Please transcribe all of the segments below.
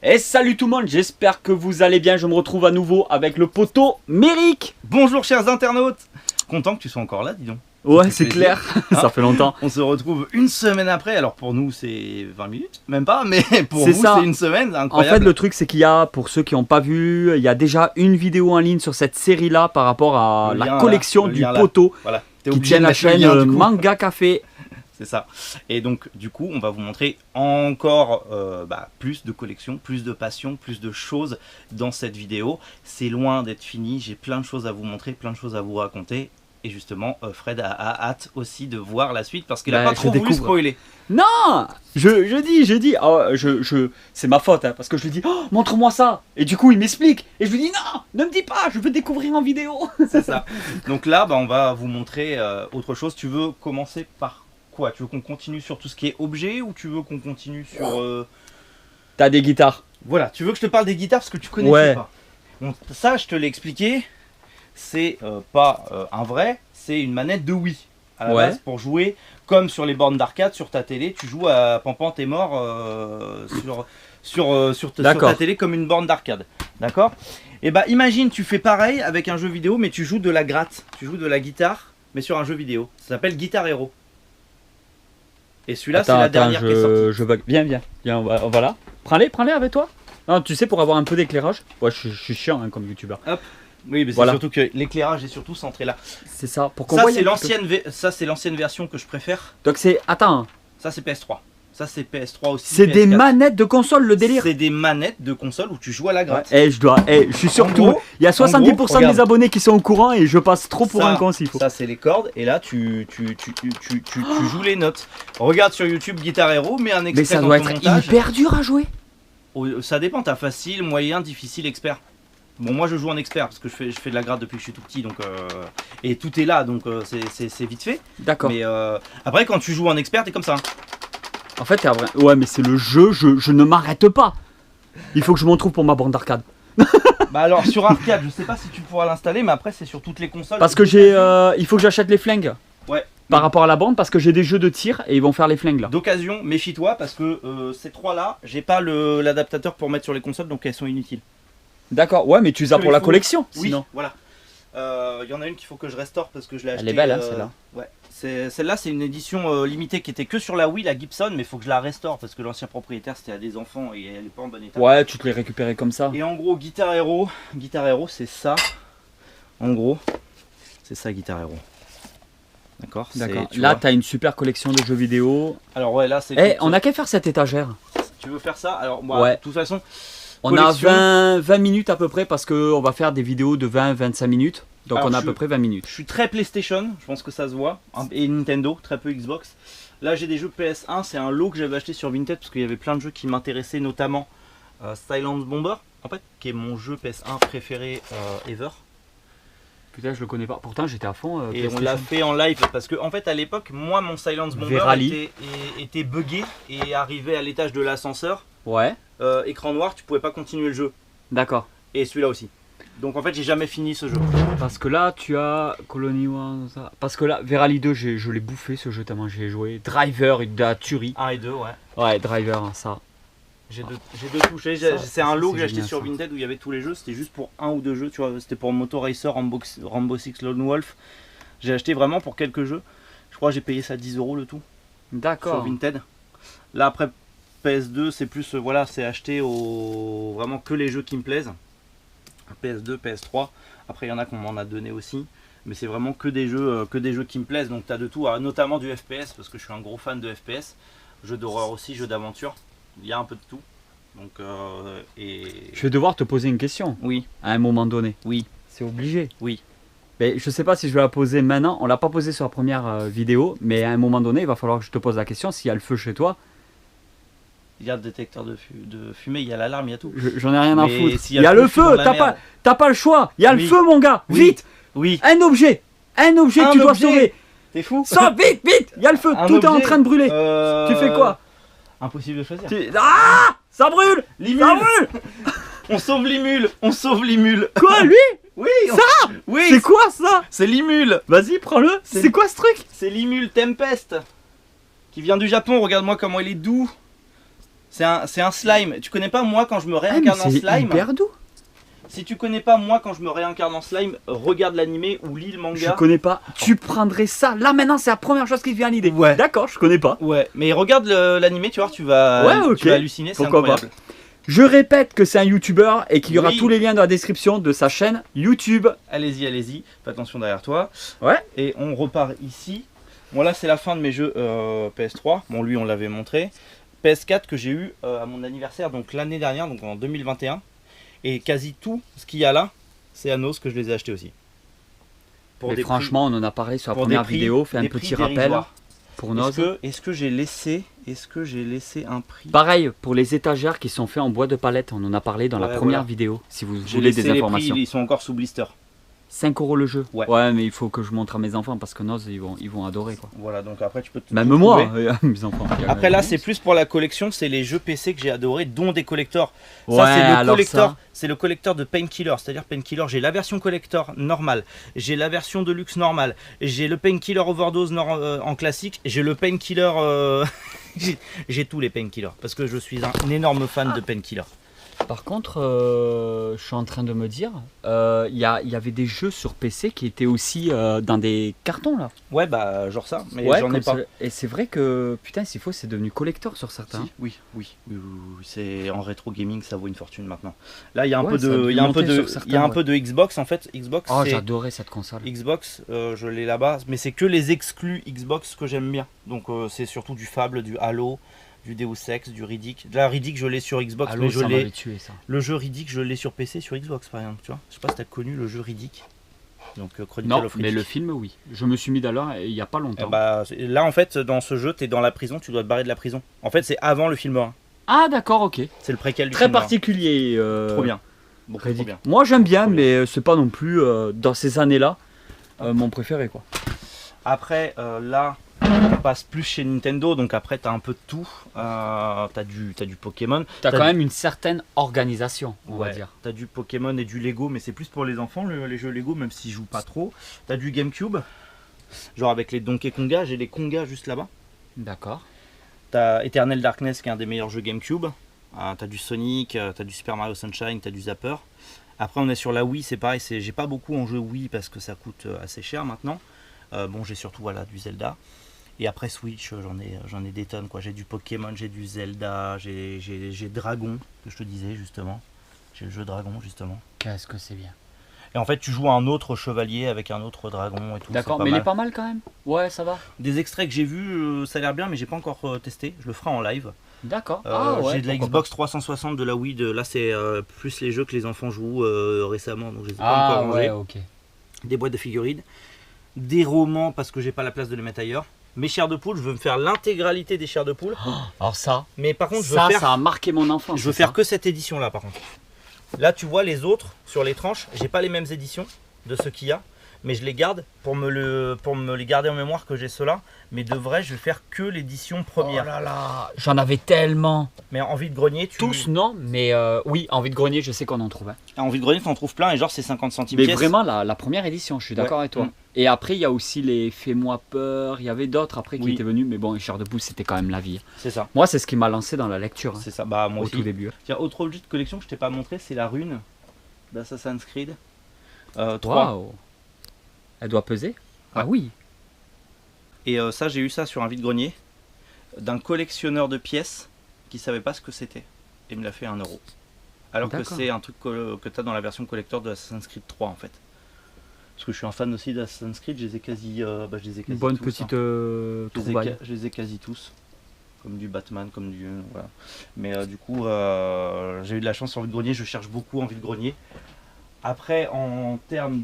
Et salut tout le monde, j'espère que vous allez bien. Je me retrouve à nouveau avec le poteau Méric. Bonjour chers internautes. Content que tu sois encore là, dis donc. Ouais, c'est clair, ça fait longtemps. On se retrouve une semaine après, alors pour nous c'est 20 minutes, même pas, mais pour vous c'est une semaine, incroyable. En fait le truc c'est qu'il y a, pour ceux qui n'ont pas vu, il y a déjà une vidéo en ligne sur cette série là par rapport à la collection du poteau qui tient la chaîne Manga Café. C'est ça. Et donc du coup on va vous montrer encore plus de collections, plus de passion, plus de choses dans cette vidéo. C'est loin d'être fini, j'ai plein de choses à vous montrer, plein de choses à vous raconter. Et justement, Fred a hâte aussi de voir la suite parce qu'il n'a pas trop voulu spoiler. Non, je dis, oh, c'est ma faute, hein, parce que je lui dis, oh, montre-moi ça. Et du coup, il m'explique. Et je lui dis, non, ne me dis pas, je veux découvrir en vidéo. C'est ça. Donc là, on va vous montrer autre chose. Tu veux commencer par quoi? Tu veux qu'on continue sur tout ce qui est objet ou tu veux qu'on continue sur... T'as des guitares. Voilà, tu veux que je te parle des guitares parce que tu connaissais pas. Bon, ça, je te l'ai expliqué. C'est pas un vrai, c'est une manette de Wii à la base pour jouer comme sur les bornes d'arcade sur ta télé. Tu joues à Pampan t'es mort sur ta télé comme une borne d'arcade. D'accord? Et bah imagine tu fais pareil avec un jeu vidéo mais tu joues de la gratte, tu joues de la guitare mais sur un jeu vidéo. Ça s'appelle Guitar Hero. Et celui-là c'est la dernière qui est sortie. Viens, voilà. Prends-les avec toi. Non, tu sais, pour avoir un peu d'éclairage. Ouais, je suis chiant hein, comme youtubeur. Hop. Oui, mais c'est surtout que l'éclairage est surtout centré là. C'est ça. Ça, c'est l'ancienne version que je préfère. Donc c'est... Attends. Ça, c'est PS3. Ça, c'est PS3 aussi. C'est des manettes de console, le délire. C'est des manettes de console où tu joues à la gratte. Ouais, je suis surtout... Il y a 70% de mes abonnés qui sont au courant et je passe trop pour un con s'il faut. Ça, c'est les cordes et là, tu joues les notes. Regarde sur YouTube Guitar Hero, mets un extrait dans ton montage. Mais ça doit être hyper dur à jouer. Ça dépend, t'as facile, moyen, difficile, expert. Bon, moi je joue en expert parce que je fais de la gratte depuis que je suis tout petit, donc et tout est là, donc c'est vite fait. D'accord. Mais après, quand tu joues en expert, t'es comme ça. En fait, ouais, mais c'est le jeu, je ne m'arrête pas. Il faut que je m'en trouve pour ma bande d'arcade. Bah alors sur arcade, je sais pas si tu pourras l'installer, mais après c'est sur toutes les consoles. Parce que il faut que j'achète les flingues. Ouais. Par rapport à la bande, parce que j'ai des jeux de tir et ils vont faire les flingues là. D'occasion, méfie-toi parce que ces trois là, j'ai pas l'adaptateur pour mettre sur les consoles, donc elles sont inutiles. D'accord, ouais, mais tu les as pour la collection. Oui, sinon. Voilà. Il y en a une qu'il faut que je restaure parce que je l'ai achetée. Elle est belle, hein, celle-là. Ouais. Celle-là, c'est une édition limitée qui était que sur la Wii, la Gibson, mais il faut que je la restaure parce que l'ancien propriétaire c'était à des enfants et elle est pas en bon état. Ouais, tu te les récupérais comme ça. Et en gros, Guitar Hero, c'est ça. En gros, c'est ça, Guitar Hero. D'accord. Là, tu as une super collection de jeux vidéo. Alors, ouais, là, c'est. On a qu'à faire cette étagère. Tu veux faire ça? Alors, moi, de toute façon. On a 20 minutes à peu près parce qu'on va faire des vidéos de 20-25 minutes. Donc alors on a à peu près 20 minutes. Je suis très PlayStation, je pense que ça se voit. Et Nintendo, très peu Xbox. Là j'ai des jeux PS1, c'est un lot que j'avais acheté sur Vinted parce qu'il y avait plein de jeux qui m'intéressaient, notamment Silent Bomber, en fait, qui est mon jeu PS1 préféré ever. Putain, je le connais pas. Pourtant j'étais à fond. Et on l'a fait en live parce que en fait à l'époque, moi mon Silent Bomber était buggé et arrivé à l'étage de l'ascenseur. Ouais. Écran noir, tu pouvais pas continuer le jeu. D'accord. Et celui-là aussi. Donc en fait j'ai jamais fini ce jeu. Parce que là tu as Colony One, ça. Parce que là Verali 2 je l'ai bouffé ce jeu tellement j'ai joué. Driver de la tuerie. 1 et 2 ouais. Ouais Driver ça. J'ai deux touchés, c'est un lot que j'ai acheté sur Vinted où il y avait tous les jeux, c'était juste pour un ou deux jeux, tu vois, c'était pour Moto Racer, Rainbow Six Lone Wolf. J'ai acheté vraiment pour quelques jeux. Je crois que j'ai payé ça 10 € le tout. D'accord. Sur Vinted. Là après PS2 c'est plus voilà, c'est acheté vraiment que les jeux qui me plaisent. PS2, PS3, après il y en a qu'on m'en a donné aussi, mais c'est vraiment que des jeux qui me plaisent, donc tu as de tout, notamment du FPS parce que je suis un gros fan de FPS, jeux d'horreur aussi, jeux d'aventure, il y a un peu de tout. Donc je vais devoir te poser une question. Oui. À un moment donné. Oui. C'est obligé. Oui. Mais je sais pas si je vais la poser maintenant, on l'a pas posé sur la première vidéo, mais à un moment donné il va falloir que je te pose la question s'il y a le feu chez toi. Il y a le détecteur de fumée, il y a l'alarme, il y a tout. J'en ai rien à foutre. Il y a le feu, t'as pas le choix. Il y a le feu, mon gars. Oui. Vite. Oui. Un objet que tu dois sauver. T'es fou? Sors vite. Il y a le feu. Tout est en train de brûler. Tu fais quoi? Impossible de choisir. Ah, ça brûle. Ça brûle. On sauve l'imule. Quoi, lui? Oui. Ça? Oui. C'est quoi ça? C'est l'imule. Vas-y, prends-le. C'est quoi ce truc? C'est l'imule Tempest. Qui vient du Japon. Regarde-moi comment il est doux. C'est un slime. Tu connais pas moi quand je me réincarne en slime? C'est hyper doux. Si tu connais pas moi quand je me réincarne en slime, regarde l'animé ou lis le manga. Je connais pas. Tu prendrais ça. Là maintenant c'est la première chose qui te vient à l'idée. Ouais. D'accord, je connais pas. Ouais, mais regarde l'animé, tu vois, tu vas halluciner, c'est incroyable. Pas. Je répète que c'est un YouTuber et qu'il y aura tous les liens dans la description de sa chaîne YouTube. Allez-y. Fais attention derrière toi. Ouais. Et on repart ici. Bon là c'est la fin de mes jeux PS3. Bon lui on l'avait montré. PS4 que j'ai eu à mon anniversaire, donc l'année dernière, donc en 2021. Et quasi tout ce qu'il y a là, c'est à Noz que je les ai achetés aussi. Mais franchement, on en a parlé sur la première vidéo. Fais un petit rappel pour Noz. Est-ce que j'ai laissé un prix? Pareil pour les étagères qui sont faits en bois de palette. On en a parlé dans la première vidéo. Si vous voulez des informations. Prix, ils sont encore sous blister. 5 € le jeu. Ouais, mais il faut que je montre à mes enfants parce que Noz ils vont adorer quoi. Voilà, donc après tu peux même moi, mes enfants. Après là c'est plus pour la collection, c'est les jeux PC que j'ai adoré, dont des collectors. Ça c'est le collector de Painkiller, c'est-à-dire Painkiller, j'ai la version collector normale, j'ai la version deluxe normale, j'ai le Painkiller Overdose en classique, j'ai le Painkiller j'ai tous les Painkillers parce que je suis un énorme fan de Painkiller. Par contre, je suis en train de me dire, il y avait des jeux sur PC qui étaient aussi dans des cartons là. Ouais, bah genre ça, mais j'en ai pas. Et c'est vrai que, putain, s'il faut, c'est devenu collector sur certains. Si, oui. C'est en rétro gaming, ça vaut une fortune maintenant. Là, il y a un peu de Xbox en fait. Xbox. Oh, j'adorais cette console. Xbox, je l'ai là-bas, mais c'est que les exclus Xbox que j'aime bien. Donc c'est surtout du Fable, du Halo. Du Deus Ex, du Riddick. Là, Riddick, je l'ai sur Xbox, Halo, mais je l'ai. Le jeu Riddick, je l'ai sur PC, sur Xbox par exemple. Tu vois, je sais pas si tu as connu le jeu Riddick. Donc Chronicle of Riddick. Mais le film, oui. Je me suis mis d'ailleurs il y a pas longtemps. Là, en fait, dans ce jeu, tu es dans la prison, tu dois te barrer de la prison. En fait, c'est avant le film 1. Ah, d'accord, ok. C'est le préquel du très film particulier. Trop bien. Bon, trop bien. Moi, j'aime bien, mais c'est pas non plus dans ces années-là mon préféré, quoi. Après, là. On passe plus chez Nintendo, donc après t'as un peu de tout. T'as du Pokémon. T'as quand même une certaine organisation, on va dire. T'as du Pokémon et du Lego, mais c'est plus pour les enfants les jeux Lego, même s'ils jouent pas trop. T'as du GameCube, genre avec les Donkey Konga, j'ai les Konga juste là-bas. D'accord. T'as Eternal Darkness qui est un des meilleurs jeux GameCube. T'as du Sonic, t'as du Super Mario Sunshine, t'as du Zapper. Après on est sur la Wii, c'est pareil, j'ai pas beaucoup en jeu Wii parce que ça coûte assez cher maintenant. Bon, j'ai surtout du Zelda. Et après Switch, j'en ai des tonnes quoi. J'ai du Pokémon, j'ai du Zelda, j'ai Dragon, que je te disais justement. J'ai le jeu Dragon justement. Qu'est-ce que c'est bien. Et en fait tu joues un autre chevalier avec un autre dragon et tout. D'accord, mais il est pas mal quand même. Ouais, ça va. Des extraits que j'ai vus, ça a l'air bien, mais j'ai pas encore testé. Je le ferai en live. D'accord. J'ai de la Xbox 360, de la Wii, là c'est plus les jeux que les enfants jouent récemment, donc je les ai pas encore rangés. Ok. Des boîtes de figurines, des romans parce que j'ai pas la place de les mettre ailleurs. Mes chairs de poule, je veux me faire l'intégralité des chairs de poule. Alors ça, mais par contre, ça a marqué mon enfance. Je veux faire que cette édition là par contre. Là tu vois les autres sur les tranches, j'ai pas les mêmes éditions de ce qu'il y a, mais je les garde pour me les garder en mémoire que j'ai ceux-là. Mais de vrai, je vais faire que l'édition première. Oh là là, j'en avais tellement. Mais Envie de Grenier, tous non, mais oui, Envie de Grenier, je sais qu'on en trouve. Envie de Grenier, t'en trouves plein et genre c'est 50 centimes. Mais vraiment la première édition, je suis d'accord avec toi. Et après, il y a aussi les Fais-moi peur. Il y avait d'autres après qui étaient venus, mais bon, les chairs de poule, c'était quand même la vie. C'est ça. Moi, c'est ce qui m'a lancé dans la lecture. C'est ça. Bah moi au aussi. Tout début. Tiens, autre objet de collection que je t'ai pas montré, c'est la rune d'Assassin's Creed 3. Wow. Elle doit peser. Ah oui. Et ça, j'ai eu ça sur un vide-grenier d'un collectionneur de pièces qui savait pas ce que c'était et il me l'a fait à 1 €. Alors que c'est un truc que tu as dans la version collector de Assassin's Creed 3 en fait. Parce que je suis un fan aussi d'Assassin's Creed, je les ai quasi une bonne tous, petite trouvaille. Je les ai quasi tous. Comme du Batman, comme du... voilà. Mais du coup, j'ai eu de la chance en vide-grenier, je cherche beaucoup en vide-grenier. Après, en termes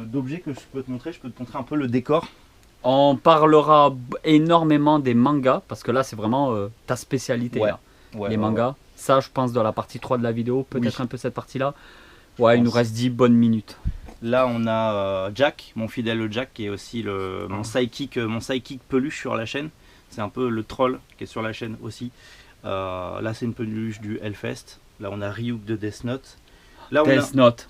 d'objets que je peux te montrer un peu le décor. On parlera énormément des mangas, parce que là, c'est vraiment ta spécialité. Là. Les mangas. Ça, je pense, dans la partie 3 de la vidéo, peut-être un peu cette partie-là. Ouais, il nous reste 10 bonnes minutes. Là, on a Jack, mon fidèle Jack, qui est aussi mon sidekick peluche sur la chaîne. C'est un peu le troll qui est sur la chaîne aussi. Là, c'est une peluche du Hellfest. Là, on a Ryuk de Death Note. Là, Death Note.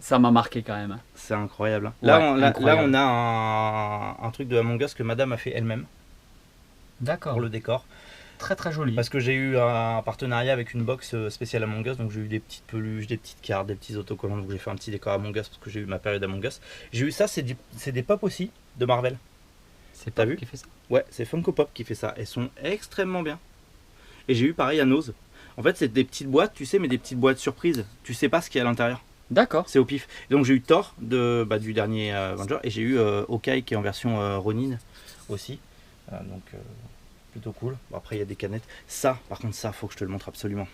Ça m'a marqué quand même. C'est incroyable. Là, on a un truc de Among Us que madame a fait elle-même. D'accord. Pour le décor. très très joli. Parce que j'ai eu un partenariat avec une box spéciale Among Us, donc j'ai eu des petites peluches, des petites cartes, des petits autocollants, donc j'ai fait un petit décor Among Us parce que j'ai eu ma période Among Us. J'ai eu ça, c'est des pop aussi de Marvel. C'est pas vu qui fait ça? Ouais, c'est Funko Pop qui fait ça. Elles sont extrêmement bien. Et j'ai eu pareil à Nose. En fait, c'est des petites boîtes, tu sais, mais des petites boîtes surprises. Tu sais pas ce qu'il y a à l'intérieur. D'accord. C'est au pif. Et donc j'ai eu Thor du dernier Avenger et j'ai eu Hawkeye qui est en version Ronin aussi. Donc plutôt cool. Bon, après il y a des canettes. Ça, par contre, ça, faut que je te le montre absolument.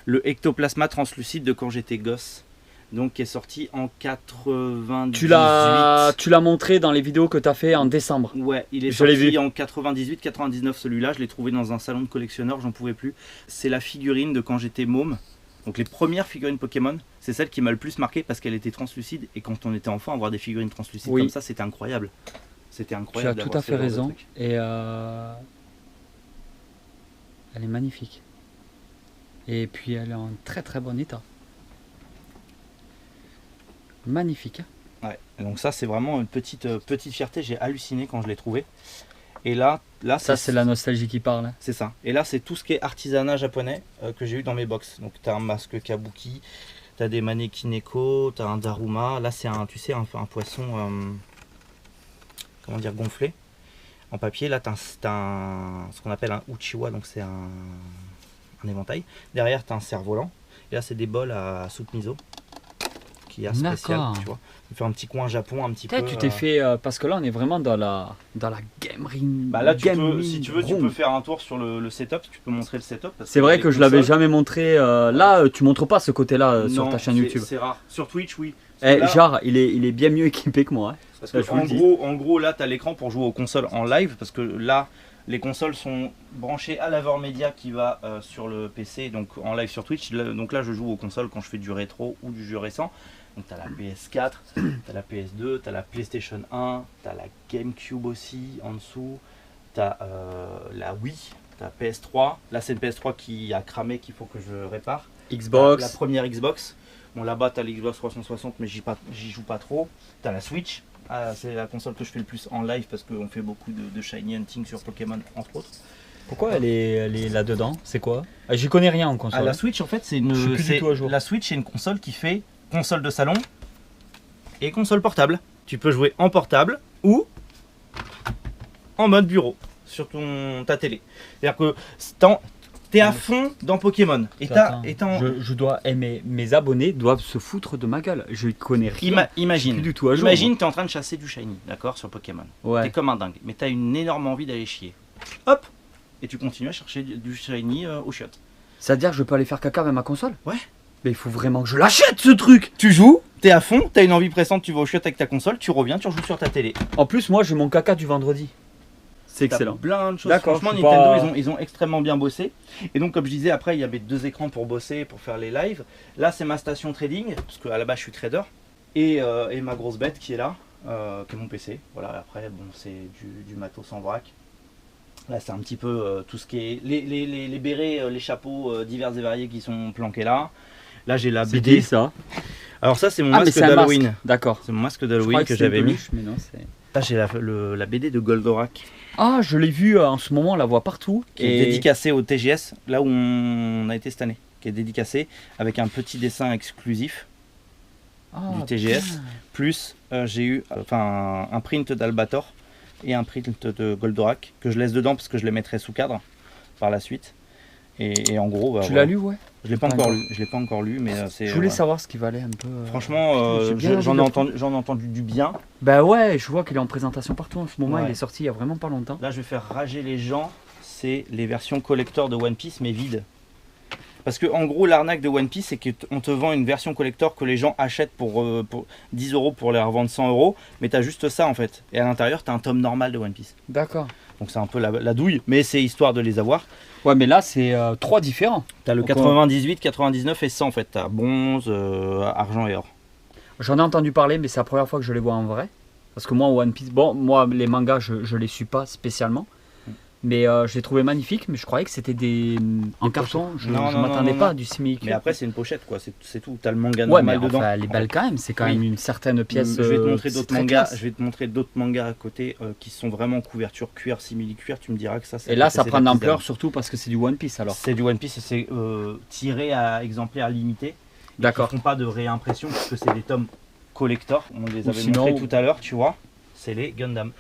Le ectoplasma translucide de quand j'étais gosse. Donc qui est sorti en 98. Tu l'as montré dans les vidéos que tu as fait en décembre. Ouais, il est sorti en 98-99 celui-là. Je l'ai trouvé dans un salon de collectionneurs, j'en pouvais plus. C'est la figurine de quand j'étais môme. Donc les premières figurines Pokémon, c'est celle qui m'a le plus marqué parce qu'elle était translucide. Et quand on était enfant, avoir des figurines translucides comme ça, c'était incroyable. C'était incroyable. Tu as tout à fait raison. Et elle est magnifique. Et puis elle est en très très bon état. Magnifique. Ouais. Donc ça c'est vraiment une petite fierté. J'ai halluciné quand je l'ai trouvé. Et là ça c'est la nostalgie qui parle. Hein. C'est ça. Et là c'est tout ce qui est artisanat japonais que j'ai eu dans mes box. Donc tu as un masque kabuki, tu as des manekineko, tu as un daruma. Là c'est un poisson comment dire, gonflé en papier. Là tu as ce qu'on appelle un uchiwa, donc c'est un éventail. Derrière tu as un cerf-volant. Et là c'est des bols à soupe miso. Spécial, tu vois. On fait un petit coin Japon, un petit peu. Tu t'es fait parce que là on est vraiment dans la gamerie. Bah là si tu veux, tu peux faire un tour sur le setup. Tu peux montrer le setup. C'est vrai que je l'avais jamais montré. Là, tu montres pas ce côté-là sur ta chaîne YouTube. C'est rare. Sur Twitch, oui. Genre, il est bien mieux équipé que moi. Hein. Parce que en gros, là, tu as l'écran pour jouer aux consoles en live, parce que là, les consoles sont branchées à la Media qui va sur le PC, donc en live sur Twitch. Donc là, je joue aux consoles quand je fais du rétro ou du jeu récent. Donc tu as la PS4, tu as la PS2, tu as la PlayStation 1, tu as la GameCube aussi en dessous, tu as la Wii, tu as PS3. Là c'est une PS3 qui a cramé, qu'il faut que je répare. Xbox. La première Xbox. Bon là-bas tu as l'Xbox 360 mais j'y joue pas trop. Tu as la Switch. C'est la console que je fais le plus en live parce qu'on fait beaucoup de Shiny Hunting sur Pokémon entre autres. Pourquoi elle est là-dedans? C'est quoi? J'y connais rien en console. La Switch en fait c'est la Switch c'est une console qui fait console de salon et console portable. Tu peux jouer en portable ou en mode bureau sur ta télé. C'est-à-dire que t'es à fond dans Pokémon. Je dois aimer. Mes abonnés doivent se foutre de ma gueule. Je connais rien. Imagine, du tout à jour, imagine t'es en train de chasser du shiny, d'accord, sur Pokémon. Ouais. T'es comme un dingue, mais t'as une énorme envie d'aller chier. Hop, et tu continues à chercher du shiny au chiottes. C'est-à-dire que je peux aller faire caca avec ma console? Ouais. Mais il faut vraiment que je l'achète ce truc. Tu joues, t'es à fond, t'as une envie pressante, tu vas au chiottes avec ta console, tu reviens, tu rejoues sur ta télé. En plus, moi j'ai mon caca du vendredi. C'est excellent. Plein de choses. Franchement, Nintendo, ils ont extrêmement bien bossé. Et donc, comme je disais, après, il y avait 2 écrans pour bosser, pour faire les lives. Là, c'est ma station trading, parce qu'à la base, je suis trader. Et ma grosse bête qui est là, qui est mon PC. Voilà, après, bon, c'est du matos en vrac. Là, c'est un petit peu tout ce qui est les bérets, les chapeaux divers et variés qui sont planqués là. Là, j'ai la BD. Ça. Alors ça, c'est mon masque d'Halloween. D'accord. C'est mon masque d'Halloween que j'avais mis. Mais non, là, j'ai la BD de Goldorak. Ah, je l'ai vu en ce moment, on la voit partout. Qui est dédicacée au TGS, là où on a été cette année. Qui est dédicacée avec un petit dessin exclusif du TGS. Plus, j'ai eu un print d'Albator et un print de Goldorak que je laisse dedans parce que je les mettrai sous cadre par la suite. Et en gros, tu l'as lu, ouais. Je l'ai pas encore lu, mais c'est. Je voulais savoir ce qui valait un peu. Franchement, j'en ai entendu du bien. Bah ouais, je vois qu'il est en présentation partout en ce moment. Il est sorti il y a vraiment pas longtemps. Là, je vais faire rager les gens. C'est les versions collector de One Piece, mais vides. Parce que en gros, l'arnaque de One Piece, c'est qu'on te vend une version collector que les gens achètent pour 10 € pour les revendre 100 €. Mais t'as juste ça en fait. Et à l'intérieur, t'as un tome normal de One Piece. D'accord. Donc c'est un peu la douille, mais c'est histoire de les avoir. Ouais, mais là, c'est 3 différents. T'as le 98, 99 et 100 en fait. T'as bronze, argent et or. J'en ai entendu parler, mais c'est la première fois que je les vois en vrai. Parce que moi, One Piece, bon, moi, les mangas, je les suis pas spécialement. Mais je l'ai trouvé magnifique, mais je croyais que c'était en carton. Je ne m'attendais pas du simili-cube. Mais après, c'est une pochette, quoi. C'est tout. T'as le manga normal dedans. Elle est belle quand même. C'est quand même une certaine pièce. Je vais te montrer d'autres mangas. Je vais te montrer d'autres mangas à côté qui sont vraiment couverture cuir, simili-cuir. Tu me diras que ça. Et là, ça prend d'ampleur surtout parce que c'est du One Piece alors. C'est du One Piece et c'est tiré à exemplaires limités. D'accord. Ils ne font pas de réimpression parce que c'est des tomes collector. On les avait montrés tout à l'heure, tu vois. C'est les Gundam.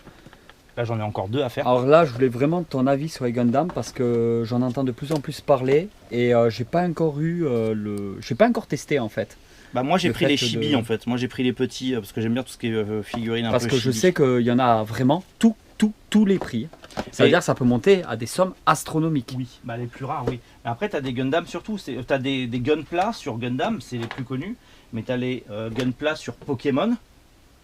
Là, j'en ai encore 2 à faire. Alors là, je voulais vraiment ton avis sur les Gundam parce que j'en entends de plus en plus parler et j'ai pas encore j'ai pas encore testé en fait. Bah moi j'ai pris les chibi en fait. Moi j'ai pris les petits parce que j'aime bien tout ce qui est figurines un peu. Parce que je sais qu'il y en a vraiment tous les prix. Ça veut dire que ça peut monter à des sommes astronomiques. Oui, bah les plus rares, oui. Mais après, tu as des Gundam surtout. Tu as des Gunpla sur Gundam, c'est les plus connus. Mais tu as les Gunpla sur Pokémon.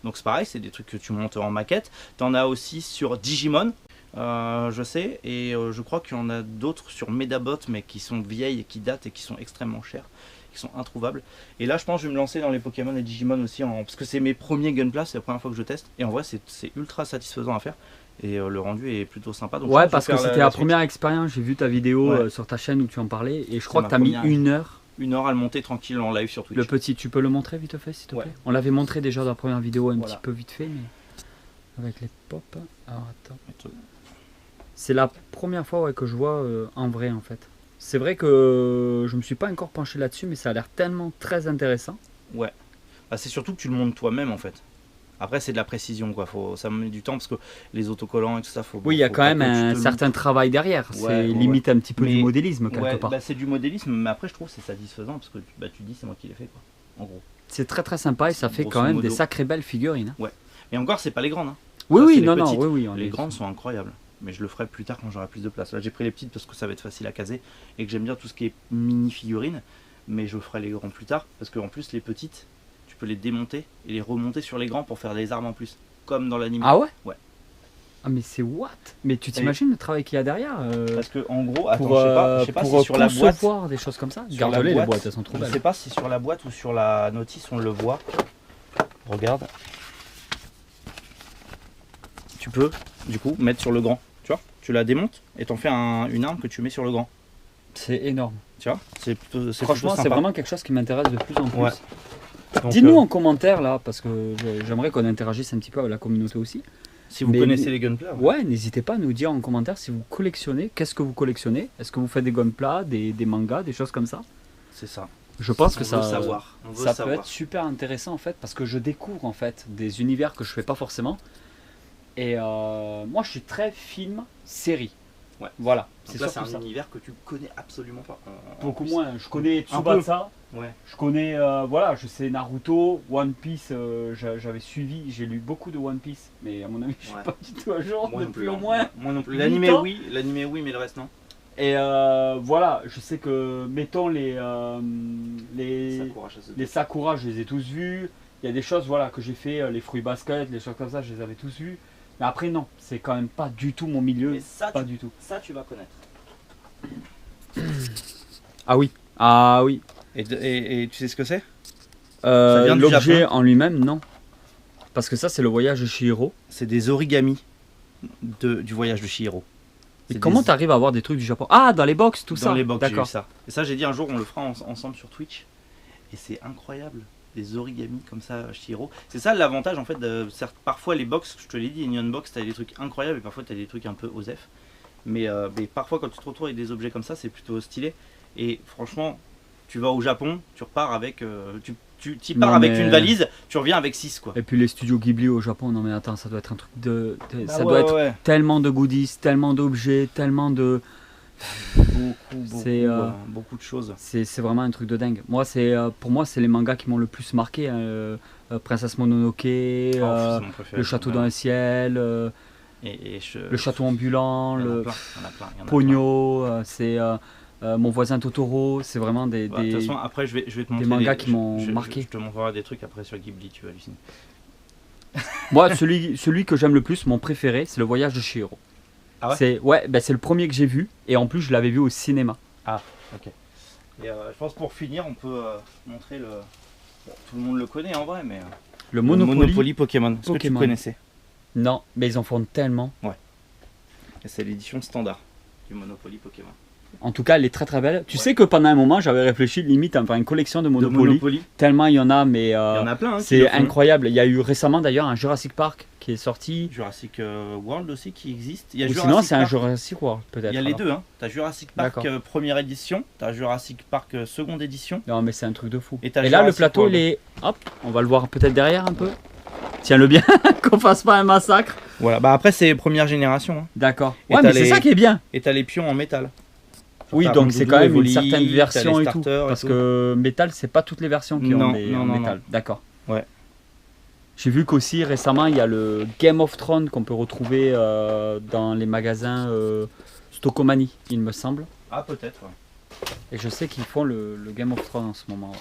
Donc c'est pareil, c'est des trucs que tu montes en maquette. Tu en as aussi sur Digimon, je sais. Et je crois qu'il y en a d'autres sur Medabot, mais qui sont vieilles et qui datent et qui sont extrêmement chères. Qui sont introuvables. Et là, je pense que je vais me lancer dans les Pokémon et Digimon aussi. Parce que c'est mes premiers Gunpla, c'est la première fois que je teste. Et en vrai, c'est ultra satisfaisant à faire. Et le rendu est plutôt sympa. Donc ouais, parce que c'était la première expérience. J'ai vu ta vidéo sur ta chaîne où tu en parlais. Et je crois que tu as mis 1 heure. 1 heure à le monter tranquille en live sur Twitch. Le petit, tu peux le montrer vite fait s'il te plaît. On l'avait montré déjà dans la première vidéo un petit peu vite fait. Mais avec les pop. Alors attends. C'est la première fois que je vois en vrai en fait. C'est vrai que je me suis pas encore penché là-dessus. Mais ça a l'air tellement très intéressant. Ouais. Bah, c'est surtout que tu le montes toi-même en fait. Après, c'est de la précision, quoi. Ça me met du temps parce que les autocollants et tout ça, oui, il y a quand même un certain travail derrière. C'est limite un petit peu du modélisme, quelque part. Bah, c'est du modélisme, mais après, je trouve que c'est satisfaisant parce que tu dis, c'est moi qui l'ai fait, quoi. En gros. C'est très très sympa et ça fait quand même des sacrées belles figurines. Ouais. Et encore, c'est pas les grandes. Hein. Oui, ça, oui. Les grandes sont incroyables. Mais je le ferai plus tard quand j'aurai plus de place. Là, j'ai pris les petites parce que ça va être facile à caser et que j'aime bien tout ce qui est mini figurines. Mais je ferai les grands plus tard parce qu'en plus, les petites. Tu peux les démonter et les remonter sur les grands pour faire des armes en plus, comme dans l'anime. Ah ouais? Ouais. Ah mais c'est what? Mais tu t'imagines le travail qu'il y a derrière Parce que en gros, attends, je sais pas si sur la boîte, des choses comme ça. Garde-les les boîtes, elles sont trop belles. Je sais pas si sur la boîte ou sur la notice on le voit. Regarde. Tu peux du coup mettre sur le grand. Tu vois? Tu la démontes et t'en fais une arme que tu mets sur le grand. C'est énorme. Tu vois? Franchement, c'est vraiment quelque chose qui m'intéresse de plus en plus. Ouais. Dis-nous en commentaire là, parce que j'aimerais qu'on interagisse un petit peu avec la communauté aussi. Si vous connaissez les Gunpla. Ouais, n'hésitez pas à nous dire en commentaire si vous collectionnez, qu'est-ce que vous collectionnez. Est-ce que vous faites des Gunpla, des mangas, des choses comme ça? C'est ça. Je pense que ça peut être super intéressant en fait, parce que je découvre en fait des univers que je fais pas forcément. Et moi je suis très film, série. Ouais. Voilà. C'est un univers que tu connais absolument pas. Beaucoup moins. Je connais Tsubasa. Ouais. Je connais, je sais Naruto, One Piece. J'avais suivi, j'ai lu beaucoup de One Piece, mais à mon avis, je suis pas du tout à jour. Moi depuis au moins. Moi non plus. L'animé oui, mais le reste non. Et voilà, je sais que mettons les Sakura, je les ai tous vus. Il y a des choses que j'ai fait, les fruits basket, les choses comme ça, je les avais tous vus. Mais après non, c'est quand même pas du tout mon milieu. Du tout. Ça tu vas connaître. Ah oui. Et tu sais ce que c'est? L'objet en lui-même, non. Parce que ça, c'est le voyage de Chihiro. C'est des origamis du voyage de Chihiro. Et comment tu arrives à avoir des trucs du Japon? Ah, dans les box, tout ça. Dans les box, j'ai eu ça. Et ça, j'ai dit un jour, on le fera ensemble sur Twitch. Et c'est incroyable. Des origamis comme ça, Chihiro. C'est ça l'avantage en fait. Parfois les box, je te l'ai dit, une unbox, t'as des trucs incroyables et parfois t'as des trucs un peu osef. Mais parfois quand tu te retrouves avec des objets comme ça, c'est plutôt stylé. Et franchement, tu vas au Japon, tu repars avec. Tu pars avec une valise, tu reviens avec 6 quoi. Et puis les studios Ghibli au Japon, non mais attends, ça doit être un truc de. Ça doit être tellement de goodies, tellement d'objets, tellement de. Beaucoup de choses. C'est vraiment un truc de dingue. Moi, pour moi, c'est les mangas qui m'ont le plus marqué. Princesse Mononoke, le château dans le ciel, le château ambulant, le Pogno, c'est mon voisin Totoro. C'est vraiment des. De toute façon, après, je vais te montrer des mangas qui m'ont marqué. Je te montrerai des trucs après sur Ghibli, tu vas halluciner. Moi, celui que j'aime le plus, mon préféré, c'est le voyage de Chihiro. Ah ouais? C'est le premier que j'ai vu et en plus je l'avais vu au cinéma. Ah ok. Et je pense pour finir on peut montrer le... Bon, tout le monde le connaît en vrai mais... Le Monopoly Pokémon. Est-ce que tu connaissais? Non, mais ils en font tellement. Ouais. Et c'est l'édition standard du Monopoly Pokémon. En tout cas, elle est très très belle. Tu sais que pendant un moment, j'avais réfléchi limite à faire une collection de Monopoly. Tellement il y en a, mais il y en a plein. Hein, c'est incroyable. Il y a eu récemment d'ailleurs un Jurassic Park qui est sorti. Jurassic World aussi qui existe. Il y a sinon, c'est un Jurassic World peut-être. Il y a les deux. Hein. Tu as Jurassic Park première édition, tu as Jurassic Park seconde édition. Non, mais c'est un truc de fou. Et là, le plateau, World. Il est. Hop, on va le voir peut-être derrière un peu. Tiens-le bien, qu'on fasse pas un massacre. Voilà, bah après, c'est première génération. Hein. D'accord. Ouais, mais c'est ça qui est bien. Et tu as les pions en métal. Oui, donc c'est quand même une certaine version et tout. Parce que métal, c'est pas toutes les versions qui ont des métal. D'accord. Ouais. J'ai vu qu'aussi récemment, il y a le Game of Thrones qu'on peut retrouver dans les magasins Stockomanie, il me semble. Ah, peut-être. Ouais. Et je sais qu'ils font le Game of Thrones en ce moment.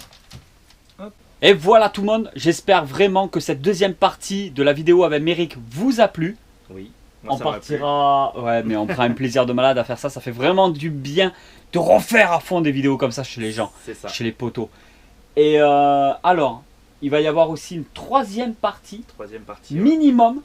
Ouais. Et voilà tout le monde. J'espère vraiment que cette deuxième partie de la vidéo avec Méric vous a plu. Oui. On partira, ouais, mais on prend un plaisir de malade à faire ça. Ça fait vraiment du bien de refaire à fond des vidéos comme ça chez les gens, chez les potos. Et alors, il va y avoir aussi une troisième partie minimum.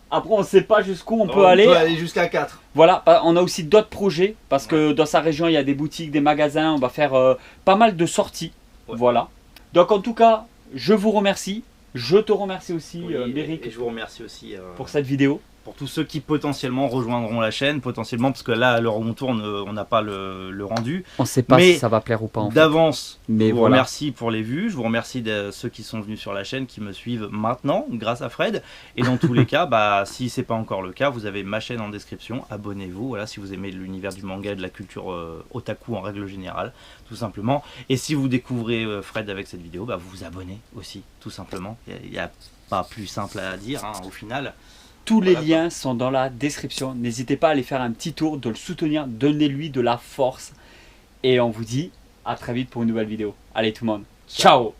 Après, on ne sait pas jusqu'où on peut aller. On peut aller jusqu'à 4. Voilà, on a aussi d'autres projets parce que dans sa région, il y a des boutiques, des magasins. On va faire pas mal de sorties. Ouais. Voilà. Donc, en tout cas, je vous remercie. Je te remercie aussi, Méric. Et je vous remercie aussi pour cette vidéo. Pour tous ceux qui potentiellement rejoindront la chaîne, parce que là, à l'heure où on tourne, on n'a pas le rendu. On ne sait pas si ça va plaire ou pas. D'avance, je vous remercie pour les vues. Je vous remercie de ceux qui sont venus sur la chaîne, qui me suivent maintenant, grâce à Fred. Et dans tous les cas, si ce n'est pas encore le cas, vous avez ma chaîne en description. Abonnez-vous, voilà, si vous aimez l'univers du manga et de la culture otaku en règle générale, tout simplement. Et si vous découvrez Fred avec cette vidéo, vous vous abonnez aussi, tout simplement. Il n'y a pas plus simple à dire, hein, au final. Tous les liens sont dans la description. N'hésitez pas à aller faire un petit tour, de le soutenir, donnez-lui de la force. Et on vous dit à très vite pour une nouvelle vidéo. Allez tout le monde, ciao.